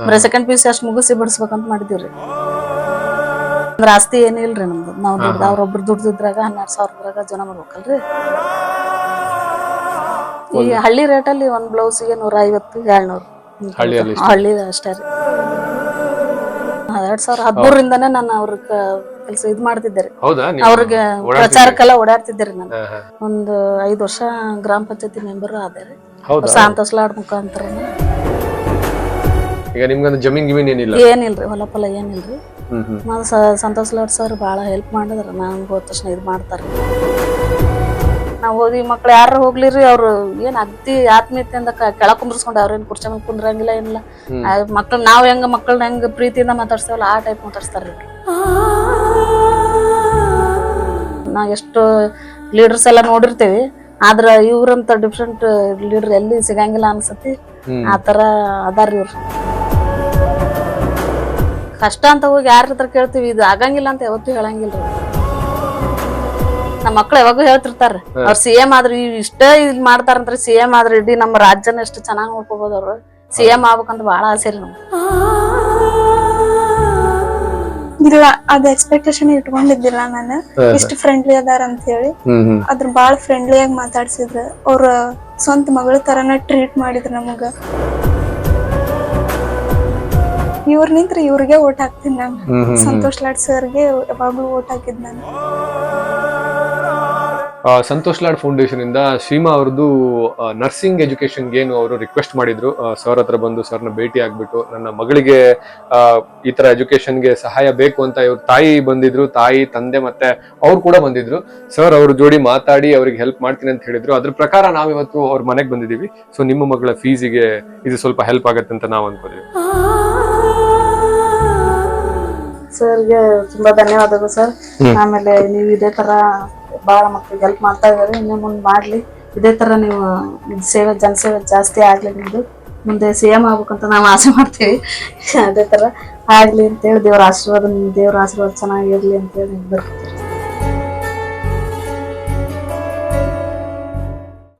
ಬರೀ second PUC ಅಷ್ಟು ಮುಗಿಸಿ ಬಿಡಿಸ್ಬೇಕಂತ ಮಾಡಿದೀವ್ರಿ. ಅಂದ್ರೆ ಆಸ್ತಿ ಏನಿಲ್ರಿ ನಮ್ದು. ನಾವು ದುಡ್ದು ಅವ್ರೊಬ್ರು ದುಡ್ದಿದ್ರಾಗ 12,000 ಜನ ಮಾಡ್ಬೇಕಲ್ರಿ. ಈ ಹಳ್ಳಿ ರೇಟಲ್ಲಿ ಒಂದ್ ಬ್ಲೌಸಿಗೆ 150, 200 ಹಳ್ಳಿ ಅಷ್ಟೇ ರೀ. 2013ರಿಂದಾನೇ ನಾನು ಅವ್ರ ಕೆಲಸ ಇದ್ ಮಾಡ್ತಿದ್ದೆ ರೀ. ಅವ್ರಿಗೆ ಪ್ರಚಾರಕ್ಕೆಲ್ಲ ಓಡಾಡ್ತಿದ್ದೆ ನಾನು. ಒಂದು 5 ವರ್ಷ ಗ್ರಾಮ ಪಂಚಾಯತಿ ಮೆಂಬರ್ ಆದೆ ರೀ. ಸಂತೋಷ್ ಲಾಡ್ ಮುಖಾಂತರ. ಈಗ ನಿಮ್ಗೆ ಜಮೀನ್ ಏನಿಲ್ರಿ, ಹೊಲ ಫಲ ಏನಿಲ್ರಿ. ಸಂತೋಷ್ ಲಾಡ್ ಸರ್ ಬಾಳ ಹೆಲ್ಪ್ ಮಾಡಿದ್ರ. ನಾನು ಹೋದ ತಕ್ಷಣ ಇದ್ ಮಾಡ್ತಾರ. ನಾವ್ ಹೋಗಿ ಮಕ್ಳು ಯಾರು ಹೋಗ್ಲಿರಿ, ಅವ್ರು ಏನ್ ಅಗ್ದಿ ಆತ್ಮೀಯತೆಯಿಂದ ಕೆಳ ಕುಂದ್ರಸ್ಕೊಂಡು ಅವ್ರೇನ್ ಕುರ್ಚಿ ಮೇಲೆ ಕುಂದ್ರಂಗಿಲ್ಲ ಏನಿಲ್ಲ. ಮಕ್ಳು ನಾವ್ ಮಕ್ಕಳನ್ನ ಹೆಂಗ್ ಪ್ರೀತಿಯಿಂದ ಮಾತಾಡ್ಸ್ತೇವಲ್ಲ ಆ ಟೈಪ್ ಮಾತಾಡ್ಸ್ತಾರ್ರಿ. ನಾವ್ ಎಷ್ಟು ಲೀಡರ್ಸ್ ಎಲ್ಲ ನೋಡಿರ್ತೇವಿ, ಆದ್ರ ಇವ್ರಂತ ಡಿಫ್ರೆಂಟ್ ಲೀಡರ್ ಎಲ್ಲಿ ಸಿಗಂಗಿಲ್ಲ ಅನ್ಸತಿ. ಆತರ ಅದಾರ್ರಿ ಇವ್ರು. ಕಷ್ಟ ಅಂತ ಹೋಗಿ ಯಾರ ಹತ್ರ ಕೇಳ್ತೀವಿ, ಇದು ಆಗಂಗಿಲ್ಲ ಅಂತ ಯಾವತ್ತೂ ಹೇಳಂಗಿಲ್ರಿ. ನಮ್ಮ ಮಕ್ಳು ಯಾವಾಗೂ ಹೇಳ್ತಿರ್ತಾರ, ಅವ್ರ CM ಆದ್ರೂ ಇಷ್ಟ ಇದ್ ಮಾಡ್ತಾರಂತ್ರಿ. CM ಆದ್ರೆ ಇಡೀ ನಮ್ಮ ರಾಜ್ಯನ ಎಷ್ಟು ಚೆನ್ನಾಗ್ ನೋಡ್ಕೋಬಹುದು. ಅವ್ರು CM ಆಗ್ಬೇಕಂತ ಬಾಳ ಆಸೆ ರೀ ನಮ್ಗೆ. ಇಲ್ಲ, ಅದ್ ಎಕ್ಸ್ಪೆಕ್ಟೇಷನ್ ಇಟ್ಕೊಂಡಿದ್ದಿಲ್ಲ ನಾನು. ಇಷ್ಟು ಫ್ರೆಂಡ್ಲಿ ಅದಾರ ಅಂತ ಹೇಳಿ. ಅದ್ರ ಬಾಳ ಫ್ರೆಂಡ್ಲಿ ಆಗಿ ಮಾತಾಡ್ಸಿದ್ರು. ಅವ್ರ ಸ್ವಂತ ಮಗಳ ತರನ ಟ್ರೀಟ್ ಮಾಡಿದ್ರು ನಮಗ. ಇವ್ರ ನಿಂತ್ರೆ ಇವ್ರಿಗೆ ಓಟ್ ಹಾಕ್ತೀನಿ ನಾನು. ಸಂತೋಷ್ ಲಾಡ್ ಸರ್ಗೆ ಯಾವಾಗ್ಲೂ ಓಟ್ ಹಾಕಿದ್ ನಾನು. ಸಂತೋಷ್ ಲಾಡ್ ಫೌಂಡೇಶನ್ ಇಂದ ಸೀಮಾ ಅವ್ರದ್ದು ನರ್ಸಿಂಗ್ ಎಜುಕೇಶನ್ಗೆ ಏನು ಅವರು ರಿಕ್ವೆಸ್ಟ್ ಮಾಡಿದ್ರು. ಸರ್ ಹತ್ರ ಬಂದು ಸರ್ನ ಭೇಟಿ ಆಗ್ಬಿಟ್ಟು ನನ್ನ ಮಗಳಿಗೆ ಈ ತರ ಎಜುಕೇಶನ್ಗೆ ಸಹಾಯ ಬೇಕು ಅಂತ ಇವ್ರ ತಾಯಿ ಬಂದಿದ್ರು. ತಾಯಿ, ತಂದೆ ಮತ್ತೆ ಅವ್ರು ಕೂಡ ಬಂದಿದ್ರು. ಸರ್ ಅವ್ರ ಜೋಡಿ ಮಾತಾಡಿ ಅವ್ರಿಗೆ ಹೆಲ್ಪ್ ಮಾಡ್ತೀನಿ ಅಂತ ಹೇಳಿದ್ರು. ಅದ್ರ ಪ್ರಕಾರ ನಾವಿವತ್ತು ಅವ್ರ ಮನೆಗೆ ಬಂದಿದೀವಿ. ಸೊ ನಿಮ್ಮ ಮಗಳ ಫೀಸಿಗೆ ಇದು ಸ್ವಲ್ಪ ಹೆಲ್ಪ್ ಆಗತ್ತೆ ಅಂತ ನಾವು ಅನ್ಕೋತೀವಿ. ಸರ್ಗೆ ತುಂಬಾ ಧನ್ಯವಾದಗಳು ಸರ್. ಆಮೇಲೆ ನೀವು ಇದೇ ತರ ಬಾಳ ಮಕ್ಳಿಗೆ ಹೆಲ್ಪ್ ಮಾಡ್ತಾ ಇದಾರೆ. ಇನ್ನು ಮುಂದೆ ಮಾಡ್ಲಿ ಇದೇ ತರ ನೀವು ಸೇವೆ, ಜನಸೇವೆ ಜಾಸ್ತಿ ಆಗ್ಲಿ. ನಿಮ್ದು ಮುಂದೆ CM ಆಗ್ಬೇಕಂತ ನಾವು ಆಸೆ ಮಾಡ್ತೀವಿ. ಅದೇ ತರ ಆಗ್ಲಿ ಅಂತೇಳಿ ದೇವ್ರ ಆಶೀರ್ವಾದ ಚೆನ್ನಾಗಿರ್ಲಿ ಅಂತೇಳಿ ಬರ್ತೀವಿ.